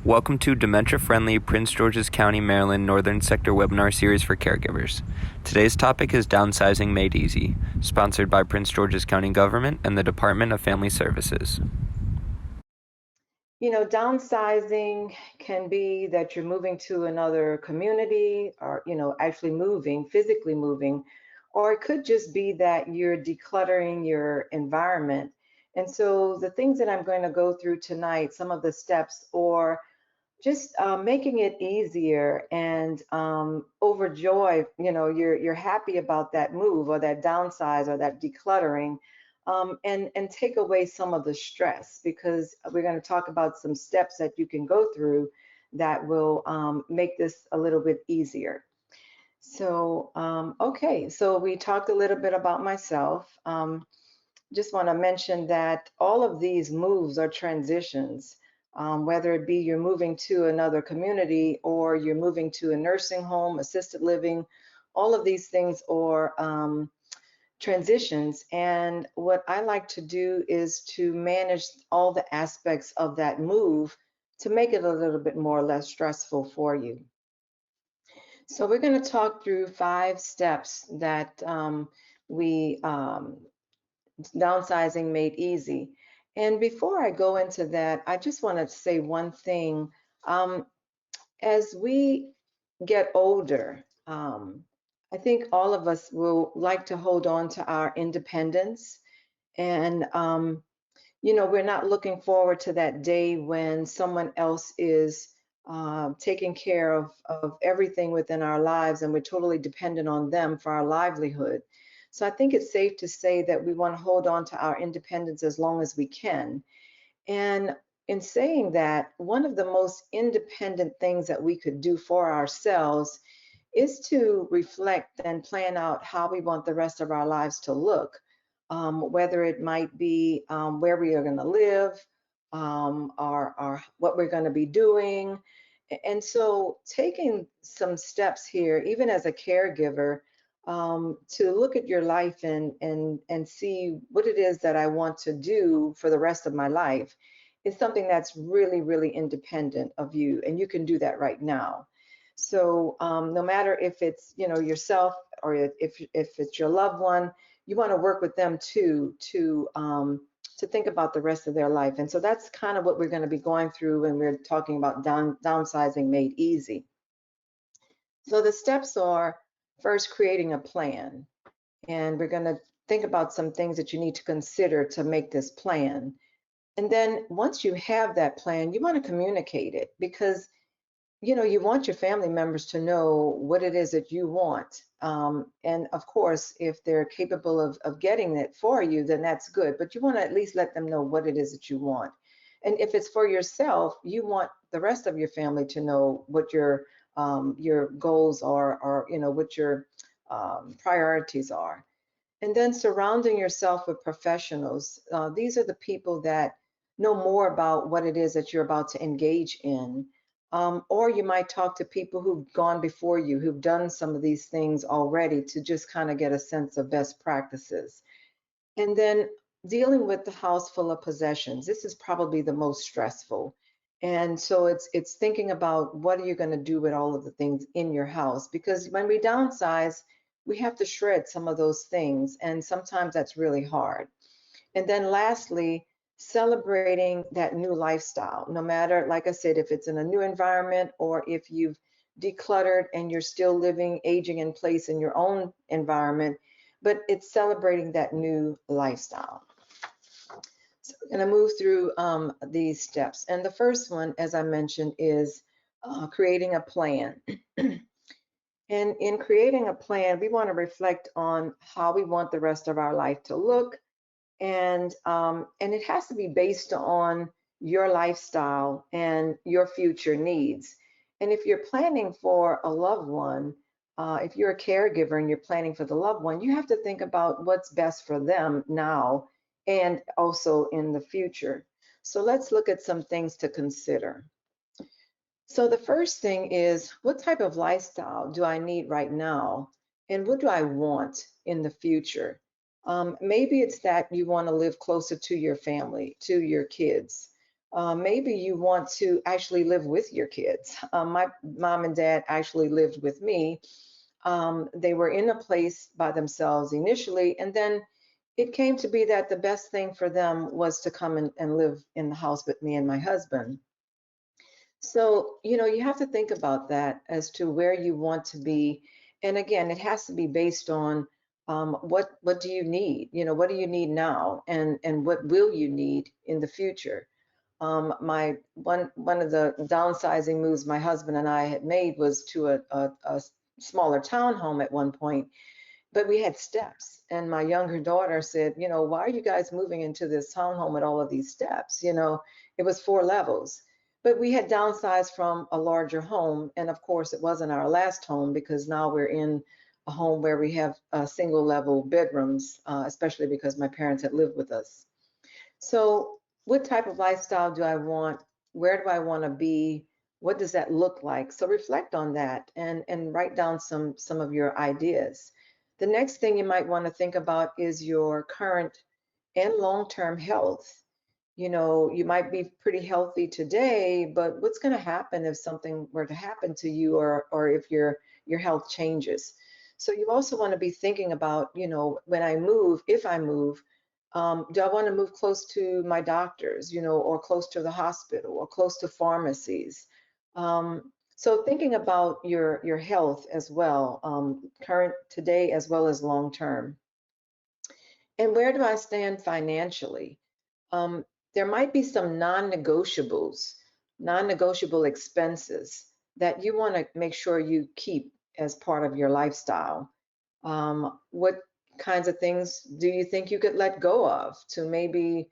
Welcome to Dementia-Friendly Prince George's County, Maryland Northern Sector webinar series for caregivers. Today's topic is Downsizing Made Easy, sponsored by Prince George's County Government and the Department of Family Services. You know, downsizing can be that you're moving to another community or, actually moving, physically moving, or it could just be that you're decluttering your environment. And so the things that I'm going to go through tonight, some of the steps, or just making it easier and overjoyed, you're happy about that move or that downsize or that decluttering, and take away some of the stress, because we're going to talk about some steps that you can go through that will make this a little bit easier. So, okay, so we talked a little bit about myself. Just want to mention that all of these moves are transitions, whether it be you're moving to another community or you're moving to a nursing home, assisted living, all of these things are transitions. And what I like to do is to manage all the aspects of that move to make it a little bit more or less stressful for you. So we're going to talk through 5 steps that we downsizing made easy. And before I go into that, I just want to say one thing. As we get older, I think all of us will like to hold on to our independence. And, we're not looking forward to that day when someone else is taking care of everything within our lives and we're totally dependent on them for our livelihood. So I think it's safe to say that we want to hold on to our independence as long as we can. And in saying that, one of the most independent things that we could do for ourselves is to reflect and plan out how we want the rest of our lives to look, whether it might be where we are going to live, or what we're going to be doing. And so taking some steps here, even as a caregiver, to look at your life and see what it is that I want to do for the rest of my life is something that's really, really independent of you, and you can do that right now. So no matter if it's yourself or if it's your loved one, you want to work with them too to think about the rest of their life. And so that's kind of what we're going to be going through when we're talking about downsizing made easy. So the steps are, first, creating a plan. And we're going to think about some things that you need to consider to make this plan. And then once you have that plan, you want to communicate it, because you want your family members to know what it is that you want. And of course, if they're capable of getting it for you, then that's good. But you want to at least let them know what it is that you want. And if it's for yourself, you want the rest of your family to know what your goals are, or what your priorities are. And then surrounding yourself with professionals. These are the people that know more about what it is that you're about to engage in. Or you might talk to people who've gone before you, who've done some of these things already, to just kind of get a sense of best practices. And then dealing with the house full of possessions. This is probably the most stressful. And so it's thinking about what are you going to do with all of the things in your house, because when we downsize, we have to shred some of those things, and sometimes that's really hard. And then lastly, celebrating that new lifestyle, no matter, like I said, if it's in a new environment or if you've decluttered and you're still living, aging in place in your own environment, but it's celebrating that new lifestyle. So we're going to move through these steps. And the first one, as I mentioned, is creating a plan. And in creating a plan, we want to reflect on how we want the rest of our life to look. And it has to be based on your lifestyle and your future needs. And if you're planning for a loved one, if you're a caregiver and you're planning for the loved one, you have to think about what's best for them now and also in the future. So let's look at some things to consider. So the first thing is, what type of lifestyle do I need right now? And what do I want in the future? Maybe it's that you want to live closer to your family, to your kids. Maybe you want to actually live with your kids. My mom and dad actually lived with me. They were in a place by themselves initially, and then it came to be that the best thing for them was to come and live in the house with me and my husband. So, you have to think about that as to where you want to be. And again, it has to be based on what do you need? What do you need now, and what will you need in the future? My one of the downsizing moves my husband and I had made was to a smaller townhome at one point, but we had steps. And my younger daughter said, why are you guys moving into this townhome with all of these steps? It was 4 levels. But we had downsized from a larger home. And of course, it wasn't our last home because now we're in a home where we have single level bedrooms, especially because my parents had lived with us. So, what type of lifestyle do I want? Where do I want to be? What does that look like? So reflect on that and write down some of your ideas. The next thing you might want to think about is your current and long-term health. You might be pretty healthy today, but what's going to happen if something were to happen to you, or if your health changes? So you also want to be thinking about, when I move, if I move, do I want to move close to my doctors, or close to the hospital, or close to pharmacies? So thinking about your health as well, current today as well as long term. And where do I stand financially? Um, there might be some non-negotiables, non-negotiable expenses that you want to make sure you keep as part of your lifestyle. What kinds of things do you think you could let go of to maybe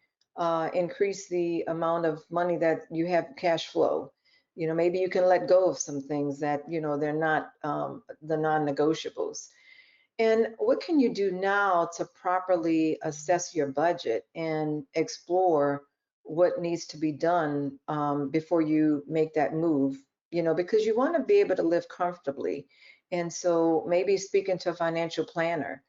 increase the amount of money that you have cash flow? Maybe you can let go of some things that, they're not the non-negotiables. And what can you do now to properly assess your budget and explore what needs to be done before you make that move? Because you want to be able to live comfortably. And so maybe speaking to a financial planner.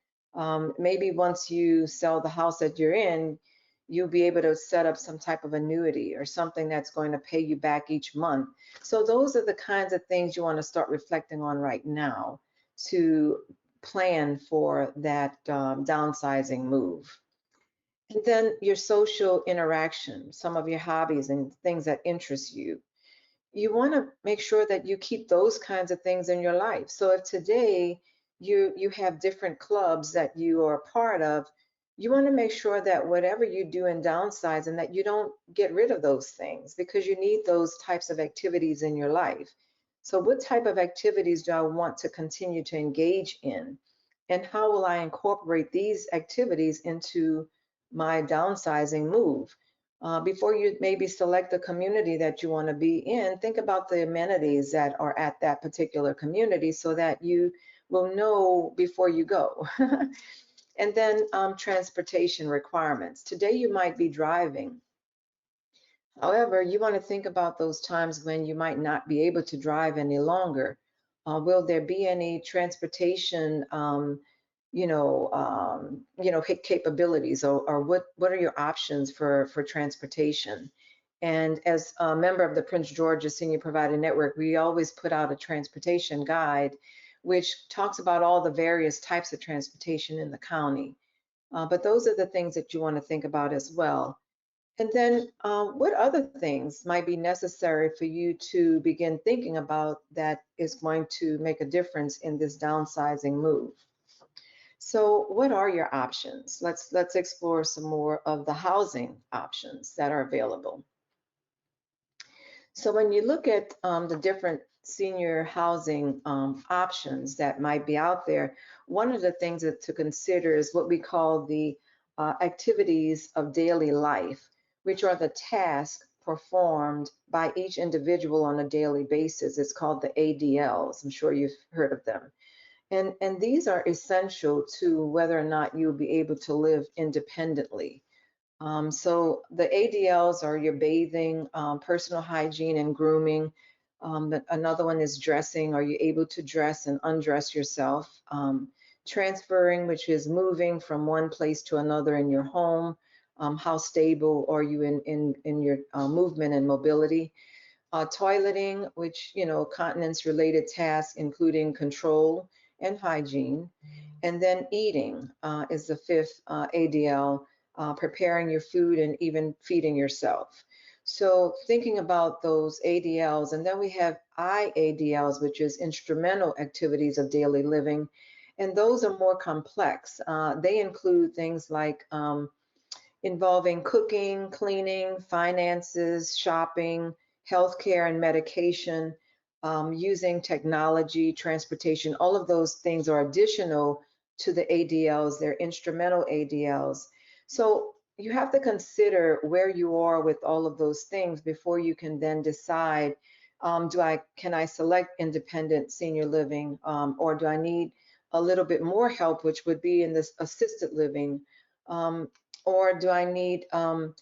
Maybe once you sell the house that you're in, you'll be able to set up some type of annuity or something that's going to pay you back each month. So those are the kinds of things you want to start reflecting on right now to plan for that downsizing move. And then your social interaction, some of your hobbies and things that interest you. You want to make sure that you keep those kinds of things in your life. So if today you have different clubs that you are a part of, you want to make sure that whatever you do in downsizing, that you don't get rid of those things, because you need those types of activities in your life. So what type of activities do I want to continue to engage in? And how will I incorporate these activities into my downsizing move? Before you maybe select the community that you want to be in, think about the amenities that are at that particular community so that you will know before you go. And then transportation requirements. Today you might be driving. However, you want to think about those times when you might not be able to drive any longer. Will there be any transportation, capabilities, or what are your options for transportation? And as a member of the Prince George's Senior Provider Network, we always put out a transportation guide, which talks about all the various types of transportation in the county. But those are the things that you want to think about as well. And then what other things might be necessary for you to begin thinking about that is going to make a difference in this downsizing move? So what are your options? Let's explore some more of the housing options that are available. So when you look at the different senior housing options that might be out there, one of the things to consider is what we call the activities of daily life, which are the tasks performed by each individual on a daily basis. It's called the ADLs. I'm sure you've heard of them. And these are essential to whether or not you'll be able to live independently. So the ADLs are your bathing, personal hygiene and grooming. Another one is dressing. Are you able to dress and undress yourself? Transferring, which is moving from one place to another in your home. How stable are you in your movement and mobility? Toileting, which, continence related tasks, including control and hygiene. And then eating is the fifth ADL, preparing your food and even feeding yourself. So thinking about those ADLs, and then we have IADLs, which is instrumental activities of daily living. And those are more complex. They include things like involving cooking, cleaning, finances, shopping, healthcare and medication, using technology, transportation. All of those things are additional to the ADLs. They're instrumental ADLs. So you have to consider where you are with all of those things before you can then decide, can I select independent senior living, or do I need a little bit more help, which would be in this assisted living, um, or do I need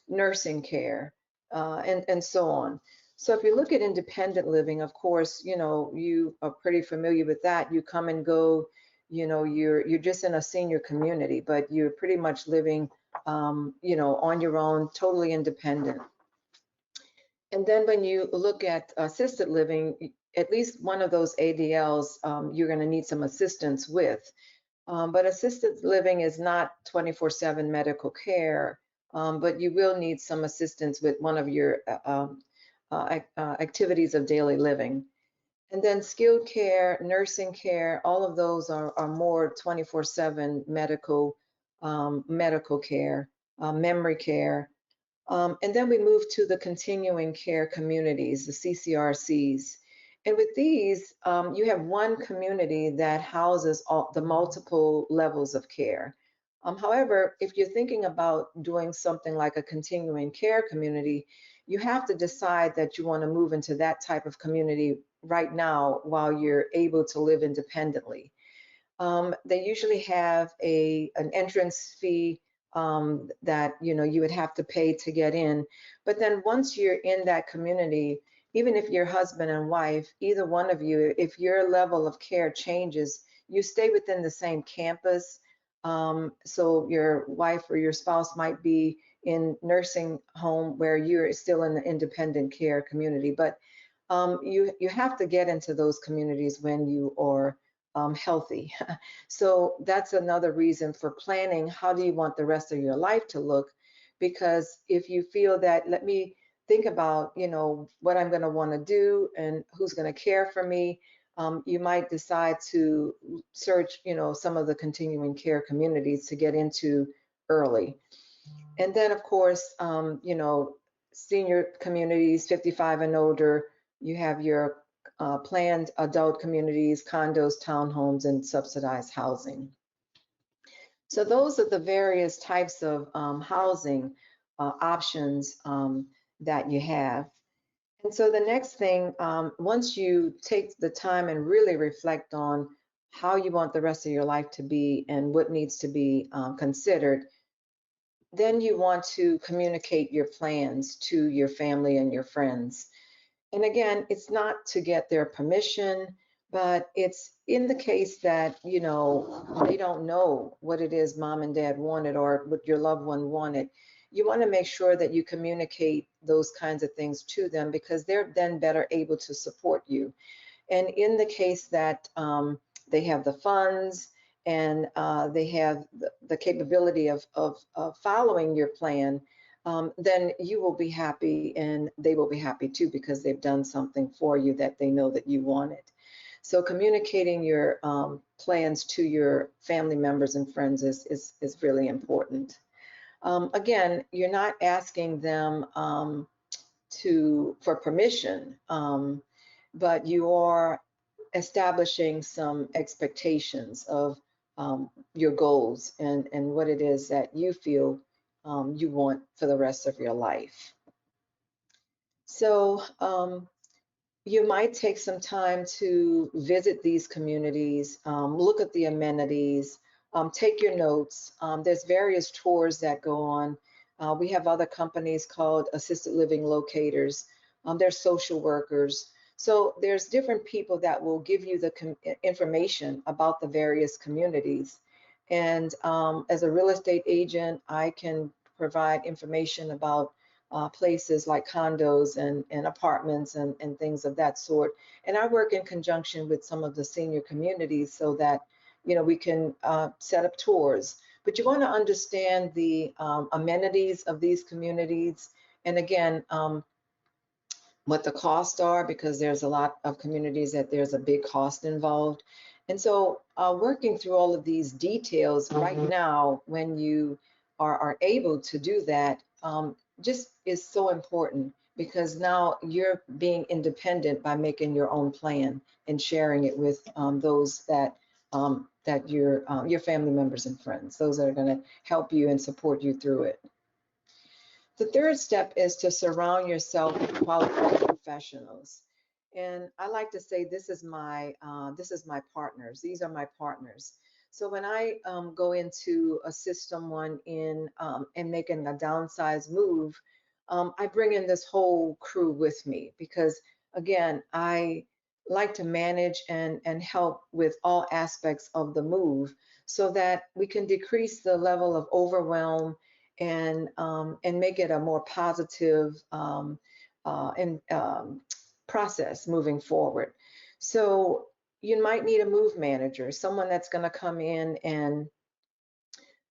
nursing care, and so on. So if you look at independent living, of course, you are pretty familiar with that. You come and go, you're just in a senior community, but you're pretty much living, on your own, totally independent. And then when you look at assisted living, at least one of those ADLs, you're going to need some assistance with. But assisted living is not 24/7 medical care, but you will need some assistance with one of your activities of daily living. And then skilled care, nursing care, all of those are more 24/7 medical care, memory care. And then we move to the continuing care communities, the CCRCs. And with these, you have one community that houses all the multiple levels of care. However, if you're thinking about doing something like a continuing care community, you have to decide that you want to move into that type of community right now while you're able to live independently. They usually have an entrance fee that you would have to pay to get in. But then once you're in that community, even if you're husband and wife, either one of you, if your level of care changes, you stay within the same campus. So your wife or your spouse might be in nursing home where you're still in the independent care community. But you have to get into those communities when you are healthy. So that's another reason for planning. How do you want the rest of your life to look? Because if you feel that, let me think about, what I'm going to want to do and who's going to care for me, you might decide to search, some of the continuing care communities to get into early. And then, of course, senior communities, 55 and older, you have your planned adult communities, condos, townhomes, and subsidized housing. So those are the various types of housing options that you have. And so the next thing, once you take the time and really reflect on how you want the rest of your life to be and what needs to be considered, then you want to communicate your plans to your family and your friends. And again, it's not to get their permission, but it's in the case that, they don't know what it is mom and dad wanted or what your loved one wanted. You want to make sure that you communicate those kinds of things to them because they're then better able to support you. And in the case that they have the funds and they have the capability of following your plan, then you will be happy and they will be happy too because they've done something for you that they know that you wanted. So communicating your plans to your family members and friends is really important. Again, you're not asking them for permission, but you are establishing some expectations of your goals and what it is that you feel you want for the rest of your life. So you might take some time to visit these communities, look at the amenities, take your notes. There's various tours that go on. We have other companies called assisted living locators. There's social workers. So there's different people that will give you the information about the various communities. And as a real estate agent, I can provide information about places like condos and apartments and things of that sort. And I work in conjunction with some of the senior communities so that, we can set up tours. But you want to understand the amenities of these communities. And again, what the costs are, because there's a lot of communities that there's a big cost involved. And so working through all of these details right now, when you are able to do that, just is so important, because now you're being independent by making your own plan and sharing it with those that your family members and friends, those that are going to help you and support you through it. The third step is to surround yourself with qualified professionals. And I like to say this is my partners. These are my partners. So when I go in to assist someone in making a downsize move, I bring in this whole crew with me, because again, I like to manage and help with all aspects of the move so that we can decrease the level of overwhelm and make it a more positive process moving forward. So you might need a move manager, someone that's going to come in and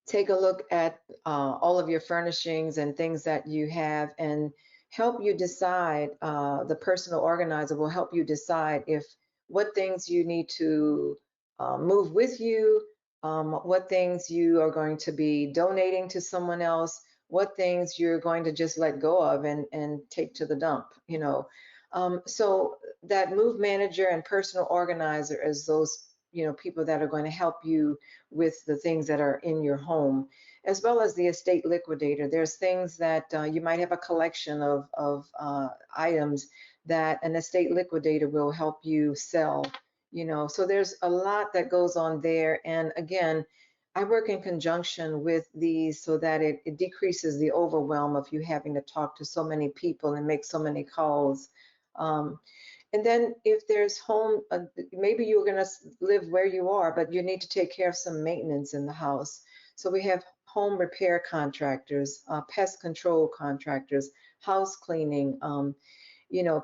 take a look at all of your furnishings and things that you have and help you decide. The personal organizer will help you decide if what things you need to move with you, what things you are going to be donating to someone else, what things you're going to just let go of and take to the dump, so that move manager and personal organizer is those, people that are going to help you with the things that are in your home, as well as the estate liquidator. There's things that you might have a collection of items that an estate liquidator will help you sell, so there's a lot that goes on there. And again, I work in conjunction with these so that it decreases the overwhelm of you having to talk to so many people and make so many calls. Um, and then if there's home, maybe you're going to live where you are, but you need to take care of some maintenance in the house. So we have home repair contractors, pest control contractors, house cleaning,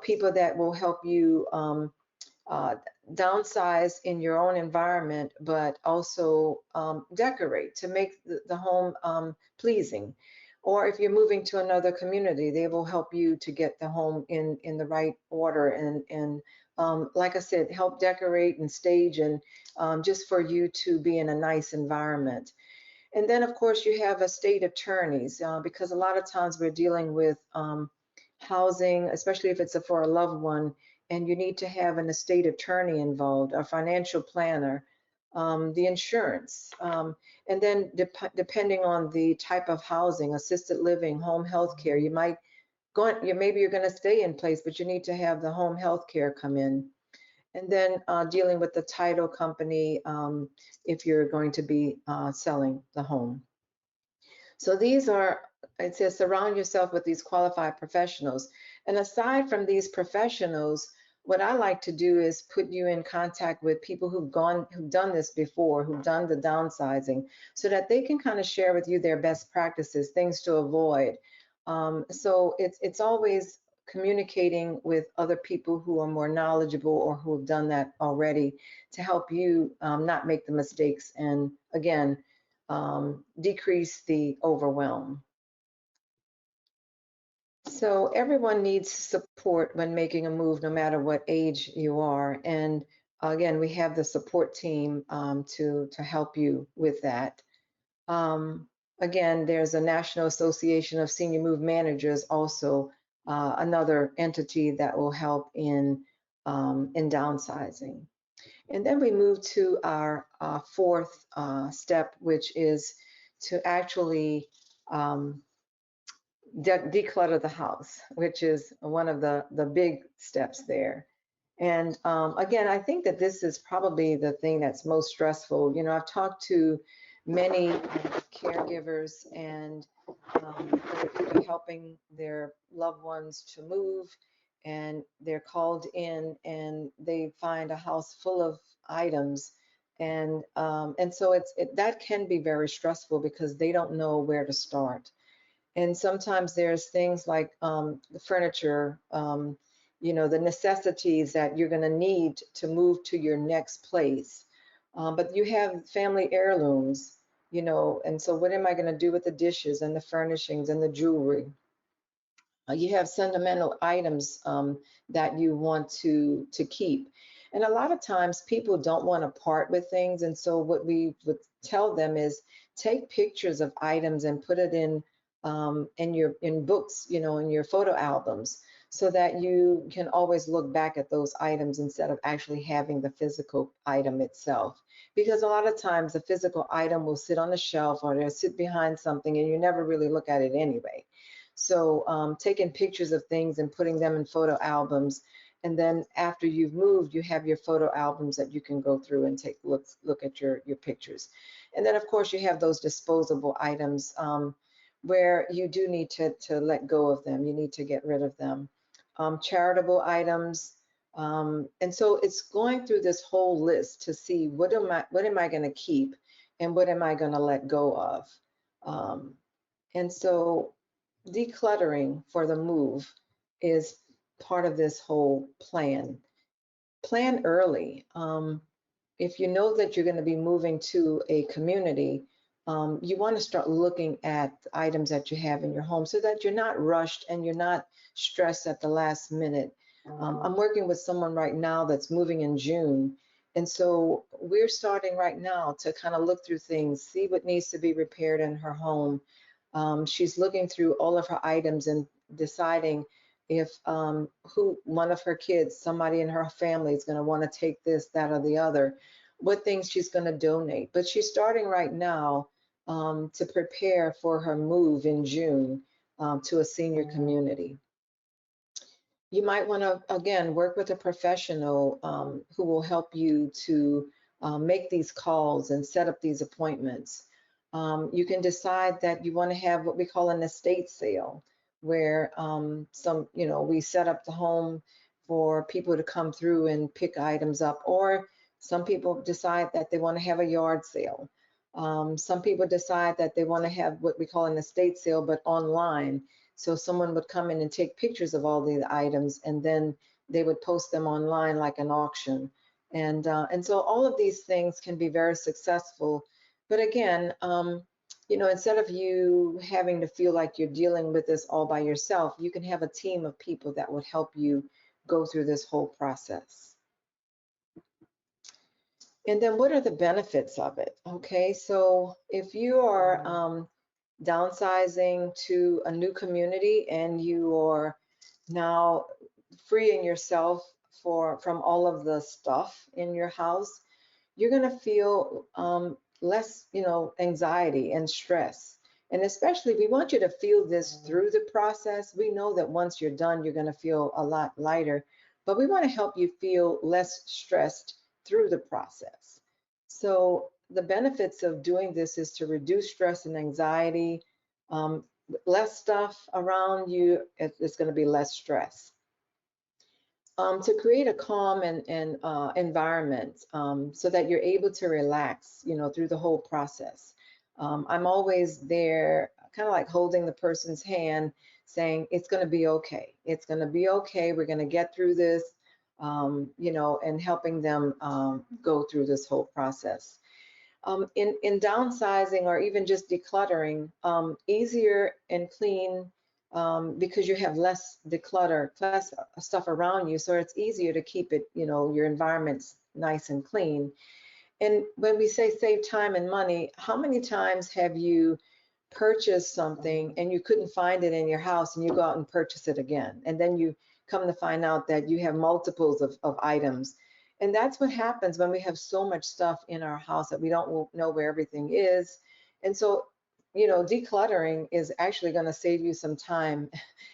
people that will help you uh, downsize in your own environment, but also decorate to make the home pleasing. Or if you're moving to another community, they will help you to get the home in the right order and like I said, help decorate and stage and just for you to be in a nice environment. And then of course you have estate attorneys because a lot of times we're dealing with housing, especially if it's for a loved one, and you need to have an estate attorney involved, a financial planner, the insurance, and then depending on the type of housing, assisted living, home health care, maybe you're going to stay in place, but you need to have the home health care come in. And then dealing with the title company if you're going to be selling the home. So it says surround yourself with these qualified professionals. And aside from these professionals, what I like to do is put you in contact with people who've done this before, who've done the downsizing, so that they can kind of share with you their best practices, things to avoid. So it's always communicating with other people who are more knowledgeable or who have done that already to help you not make the mistakes and again, decrease the overwhelm. So everyone needs support when making a move, no matter what age you are. And again, we have the support team to help you with that. Um, Again, there's a National Association of Senior Move Managers, also another entity that will help in downsizing. And then we move to our fourth step, which is to actually declutter the house, which is one of the big steps there. And again, I think that this is probably the thing that's most stressful. I've talked to many caregivers and they're helping their loved ones to move, and they're called in and they find a house full of items, and so that can be very stressful because they don't know where to start. And sometimes there's things like the furniture, the necessities that you're going to need to move to your next place. But you have family heirlooms, and so what am I going to do with the dishes and the furnishings and the jewelry? You have sentimental items that you want to keep. And a lot of times people don't want to part with things. And so what we would tell them is take pictures of items and put it in books, in your photo albums, so that you can always look back at those items instead of actually having the physical item itself. Because a lot of times the physical item will sit on the shelf or they'll sit behind something and you never really look at it anyway. So taking pictures of things and putting them in photo albums. And then after you've moved, you have your photo albums that you can go through and take look at your pictures. And then of course you have those disposable items where you do need to let go of them. You need to get rid of them. Charitable items. And so it's going through this whole list to see what am I going to keep and what am I going to let go of. And so decluttering for the move is part of this whole plan. Plan early. If you know that you're going to be moving to a community, you want to start looking at items that you have in your home so that you're not rushed and you're not stressed at the last minute. I'm working with someone right now that's moving in June. And so we're starting right now to kind of look through things, see what needs to be repaired in her home. She's looking through all of her items and deciding if who one of her kids, somebody in her family is going to want to take this, that, or the other, what things she's going to donate. But she's starting right now to prepare for her move in June to a senior community. You might want to, again, work with a professional who will help you to make these calls and set up these appointments. You can decide that you want to have what we call an estate sale, where we set up the home for people to come through and pick items up, or some people decide that they want to have a yard sale. Some people decide that they want to have what we call an estate sale, but online. So someone would come in and take pictures of all the items, and then they would post them online like an auction. And so all of these things can be very successful. But again, instead of you having to feel like you're dealing with this all by yourself, you can have a team of people that would help you go through this whole process. And then what are the benefits of it? Okay, so if you are downsizing to a new community and you are now freeing yourself from all of the stuff in your house, you're going to feel less, anxiety and stress. And especially, we want you to feel this through the process. We know that once you're done, you're going to feel a lot lighter, but we want to help you feel less stressed through the process. So the benefits of doing this is to reduce stress and anxiety. Um, Less stuff around you, it's going to be less stress. To create a calm and environment so that you're able to relax, through the whole process. I'm always there, kind of like holding the person's hand, saying it's going to be okay. It's going to be okay. We're going to get through this, and helping them go through this whole process. In downsizing or even just decluttering, easier and clean because you have less less stuff around you, so it's easier to keep it, your environment's nice and clean. And when we say save time and money, how many times have you purchased something and you couldn't find it in your house and you go out and purchase it again? And then you come to find out that you have multiples of items. And that's what happens when we have so much stuff in our house that we don't know where everything is. And so, decluttering is actually going to save you some time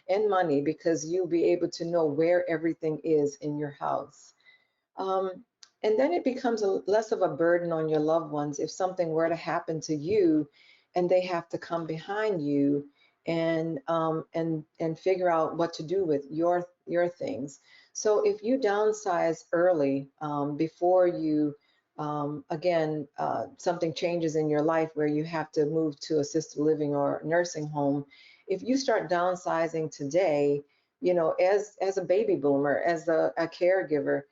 and money because you'll be able to know where everything is in your house. And then it becomes less of a burden on your loved ones if something were to happen to you and they have to come behind you and figure out what to do with your things. So if you downsize early before you something changes in your life where you have to move to assisted living or nursing home, if you start downsizing today, as a baby boomer, as a caregiver,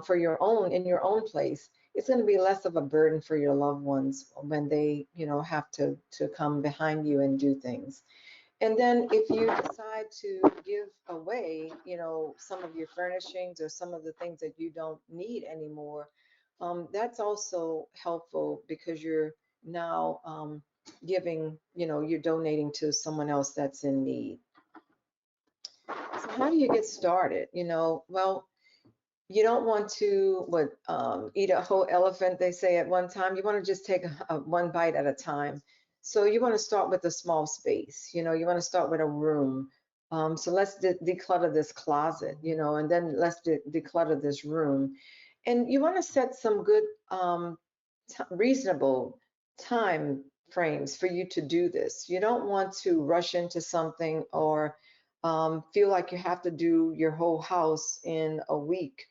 for your own, in your own place, it's going to be less of a burden for your loved ones when they, have to come behind you and do things. And then if you decide to give away, some of your furnishings or some of the things that you don't need anymore, that's also helpful because you're now giving, you're donating to someone else that's in need. So how do you get started? Well, you don't want to eat a whole elephant, they say at one time. You want to just take one bite at a time. So you want to start with a small space. You want to start with a room. So let's declutter this closet, and then let's declutter this room. And you want to set some good, reasonable time frames for you to do this. You don't want to rush into something or feel like you have to do your whole house in a week.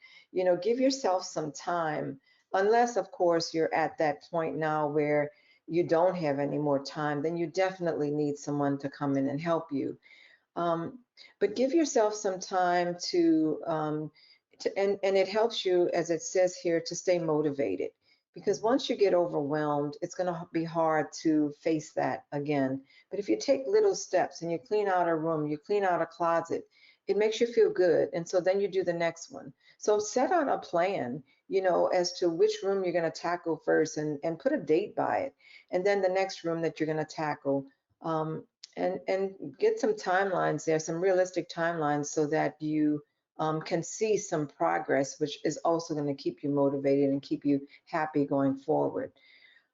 Give yourself some time, unless, of course, you're at that point now where you don't have any more time, then you definitely need someone to come in and help you. Um, but give yourself some time and it helps you, as it says here, to stay motivated. Because once you get overwhelmed, it's going to be hard to face that again. But if you take little steps and you clean out a room, you clean out a closet, it makes you feel good. And so then you do the next one. So set out a plan, as to which room you're going to tackle first, and put a date by it. And then the next room that you're going to tackle. And get some timelines there, some realistic timelines, so that you can see some progress, which is also going to keep you motivated and keep you happy going forward.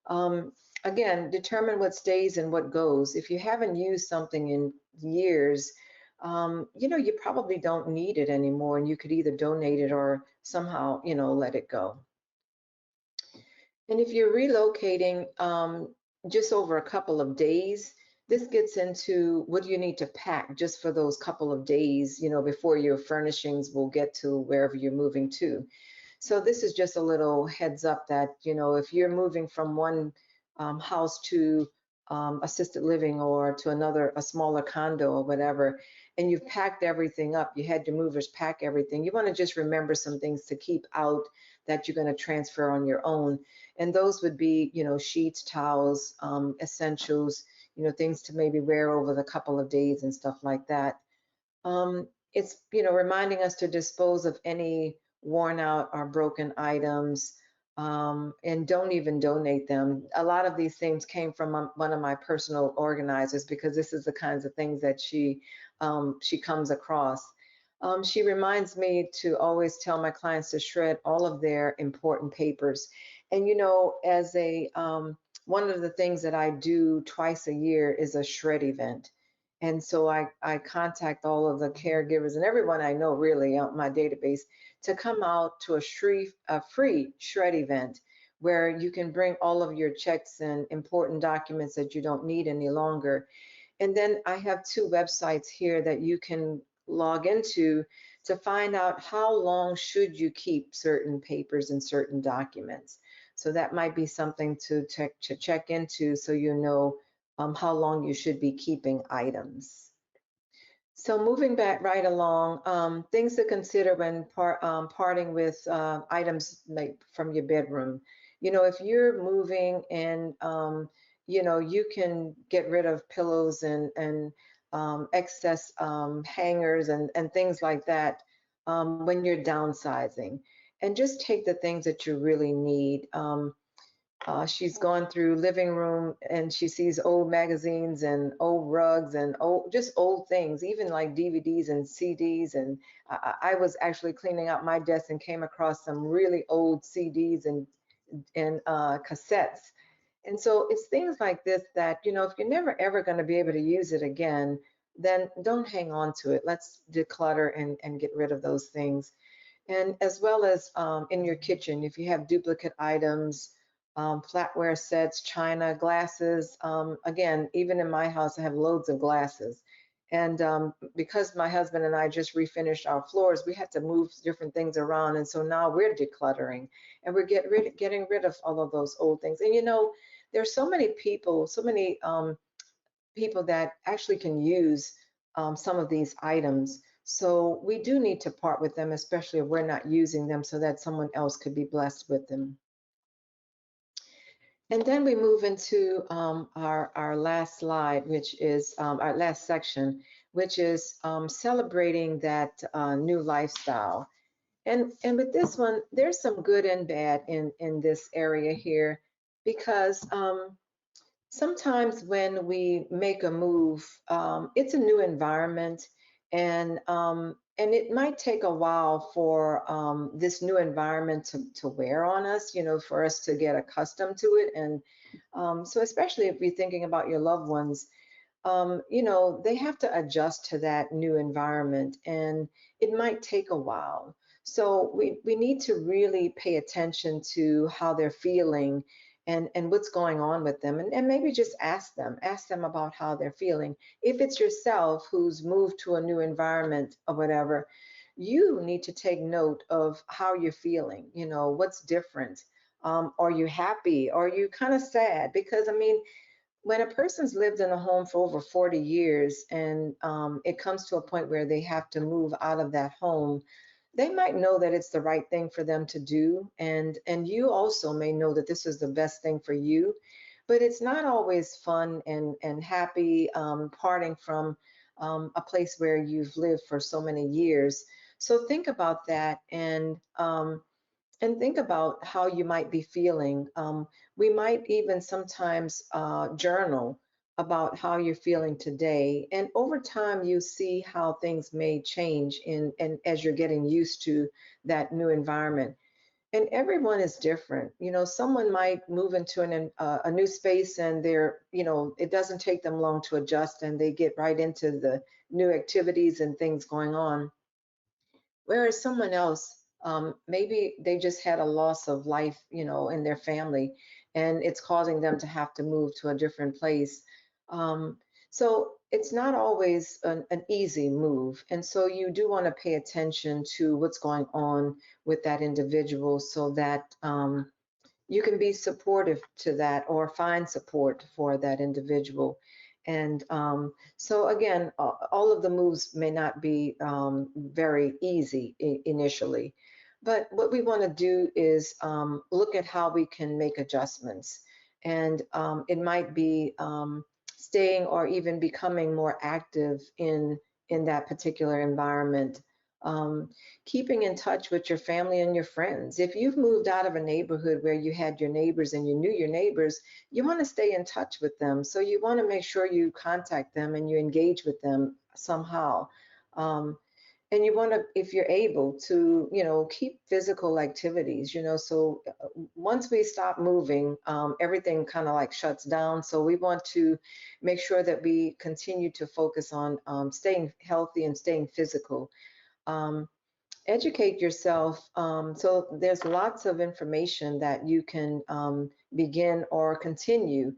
Um, Again, determine what stays and what goes. If you haven't used something in years, you probably don't need it anymore, and you could either donate it or somehow, let it go. And if you're relocating just over a couple of days, this gets into what do you need to pack just for those couple of days, before your furnishings will get to wherever you're moving to. So this is just a little heads up that, if you're moving from one house to assisted living or to another, a smaller condo or whatever, and you've packed everything up, you had your movers pack everything, you want to just remember some things to keep out that you're going to transfer on your own. And those would be, sheets, towels, essentials, things to maybe wear over the couple of days and stuff like that. It's, reminding us to dispose of any worn out or broken items, and don't even donate them. A lot of these things came from one of my personal organizers, because this is the kinds of things that she comes across. She reminds me to always tell my clients to shred all of their important papers. And as a one of the things that I do twice a year is a shred event. And so I contact all of the caregivers and everyone I know really on my database to come out to a free shred event where you can bring all of your checks and important documents that you don't need any longer. And then I have two websites here that you can log into to find out how long should you keep certain papers and certain documents. So that might be something to check into, so you know how long you should be keeping items. So moving back right along, things to consider when parting with items like from your bedroom. If you're moving and you can get rid of pillows and excess hangers and things like that when you're downsizing, and just take the things that you really need. She's gone through living room and she sees old magazines and old rugs and just old things, even like DVDs and CDs. And I was actually cleaning out my desk and came across some really old CDs and cassettes. And so it's things like this that, if you're never ever going to be able to use it again, then don't hang on to it. Let's declutter and get rid of those things. And as well as in your kitchen, if you have duplicate items, flatware sets, china, glasses. Again, even in my house, I have loads of glasses. And because my husband and I just refinished our floors, we had to move different things around. And so now we're decluttering and we're getting rid of all of those old things. And there's so many people, so many people that actually can use some of these items. So we do need to part with them, especially if we're not using them, so that someone else could be blessed with them. And then we move into our last slide, which is our last section, which is celebrating that new lifestyle. And with this one, there's some good and bad in this area here, because sometimes when we make a move, it's a new environment, and it might take a while for this new environment to wear on us, for us to get accustomed to it. And so, especially if you're thinking about your loved ones, they have to adjust to that new environment, and it might take a while. So we need to really pay attention to how they're feeling and what's going on with them, and maybe just ask them about how they're feeling. If it's yourself who's moved to a new environment or whatever, you need to take note of how you're feeling, what's different. Are you happy? Are you kind of sad? Because I mean, when a person's lived in a home for over 40 years, and it comes to a point where they have to move out of that home, they might know that it's the right thing for them to do. And you also may know that this is the best thing for you. But it's not always fun and happy parting from a place where you've lived for so many years. So think about that, and think about how you might be feeling. We might even sometimes journal about how you're feeling today. And over time, you see how things may change and as you're getting used to that new environment. And everyone is different. Someone might move into a new space, and it doesn't take them long to adjust, and they get right into the new activities and things going on. Whereas someone else, maybe they just had a loss of life, in their family, and it's causing them to have to move to a different place. So it's not always an easy move. And so you do want to pay attention to what's going on with that individual, so that you can be supportive to that, or find support for that individual. And so again, all of the moves may not be very easy initially, but what we want to do is look at how we can make adjustments. And it might be staying or even becoming more active in that particular environment. Um, Keeping in touch with your family and your friends. If you've moved out of a neighborhood where you had your neighbors and you knew your neighbors, you want to stay in touch with them. So you want to make sure you contact them and you engage with them somehow. And you want to, if you're able to, keep physical activities, so once we stop moving, everything kind of like shuts down. So we want to make sure that we continue to focus on staying healthy and staying physical. Um, Educate yourself. So there's lots of information that you can begin or continue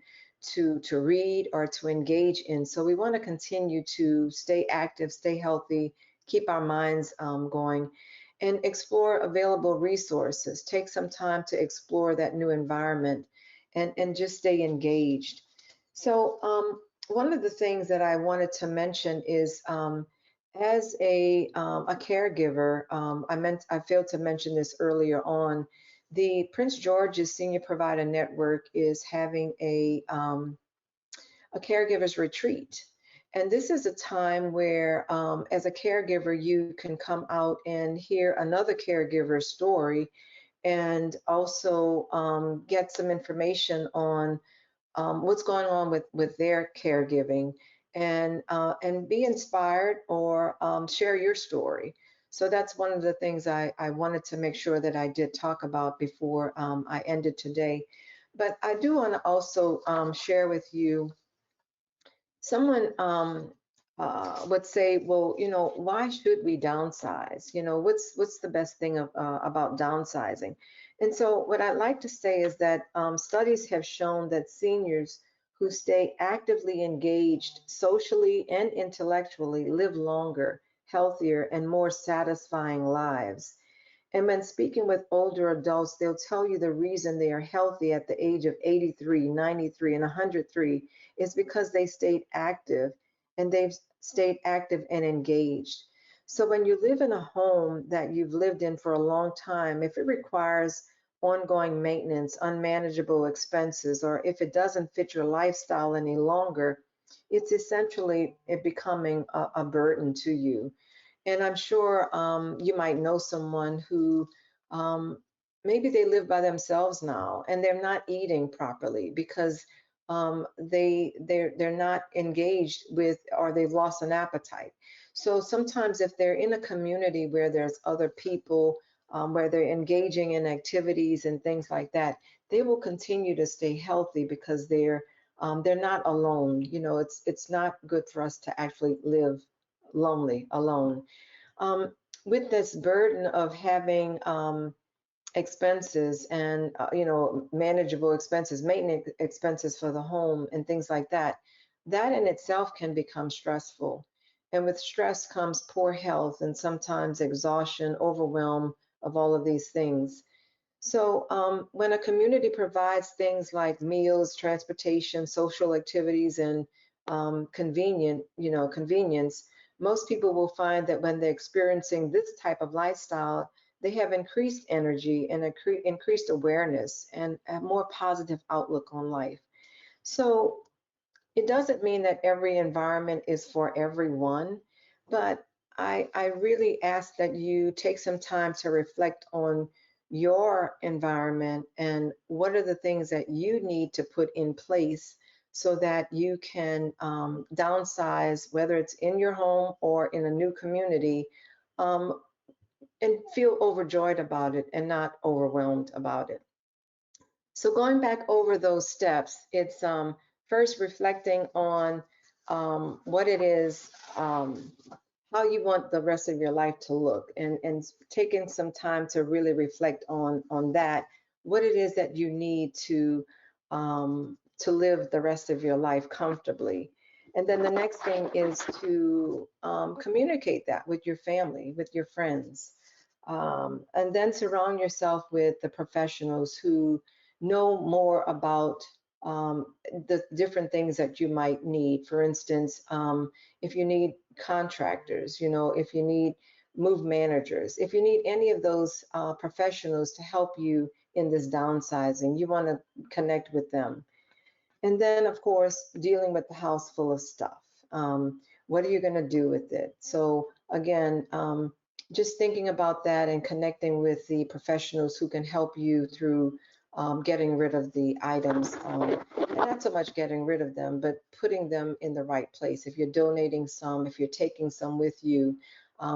to read or to engage in. So we want to continue to stay active, stay healthy, keep our minds going, and explore available resources. Take some time to explore that new environment, and just stay engaged. So one of the things that I wanted to mention is, as a caregiver, I failed to mention this earlier on. The Prince George's Senior Provider Network is having a caregivers retreat. And this is a time where, as a caregiver, you can come out and hear another caregiver's story, and also get some information on what's going on with their caregiving, and be inspired, or share your story. So that's one of the things I wanted to make sure that I did talk about before I ended today. But I do want to also share with you. Someone would say, well, why should we downsize? What's the best thing about downsizing? And so what I'd like to say is that studies have shown that seniors who stay actively engaged socially and intellectually live longer, healthier, and more satisfying lives. And when speaking with older adults, they'll tell you the reason they are healthy at the age of 83, 93, and 103 is because they stayed active and they've stayed active and engaged. So when you live in a home that you've lived in for a long time, if it requires ongoing maintenance, unmanageable expenses, or if it doesn't fit your lifestyle any longer, it's essentially it becoming a burden to you. And I'm sure you might know someone who um, maybe they live by themselves now and they're not eating properly because they're not engaged with, or they've lost an appetite. So sometimes if they're in a community where there's other people, where they're engaging in activities and things like that, they will continue to stay healthy because they're not alone. You know, it's not good for us to actually live lonely, alone. um, with this burden of having expenses and manageable expenses, maintenance expenses for the home and things like that, that in itself can become stressful. And with stress comes poor health and sometimes exhaustion, overwhelm of all of these things. So when a community provides things like meals, transportation, social activities, and convenience, most people will find that when they're experiencing this type of lifestyle, they have increased energy and increased awareness and a more positive outlook on life. So it doesn't mean that every environment is for everyone, but I really ask that you take some time to reflect on your environment and what are the things that you need to put in place so that you can downsize, whether it's in your home or in a new community, um, and feel overjoyed about it and not overwhelmed about it. So going back over those steps, it's first reflecting on what it is, how you want the rest of your life to look, and taking some time to really reflect on that, what it is that you need to live the rest of your life comfortably. And then the next thing is to communicate that with your family, with your friends, and then surround yourself with the professionals who know more about the different things that you might need. For instance, if you need contractors, if you need move managers, if you need any of those professionals to help you in this downsizing, you want to connect with them. And then, of course, dealing with the house full of stuff. What are you going to do with it? So, again, just thinking about that and connecting with the professionals who can help you through getting rid of the items. And not so much getting rid of them, but putting them in the right place. If you're donating some, if you're taking some with you.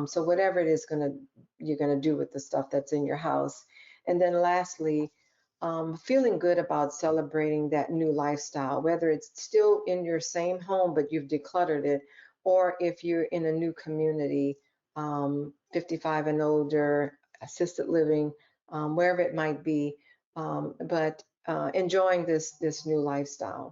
So, whatever it is you're going to do with the stuff that's in your house. And then, lastly, feeling good about celebrating that new lifestyle, whether it's still in your same home but you've decluttered it, or if you're in a new community, 55 and older, assisted living, wherever it might be, but enjoying this new lifestyle.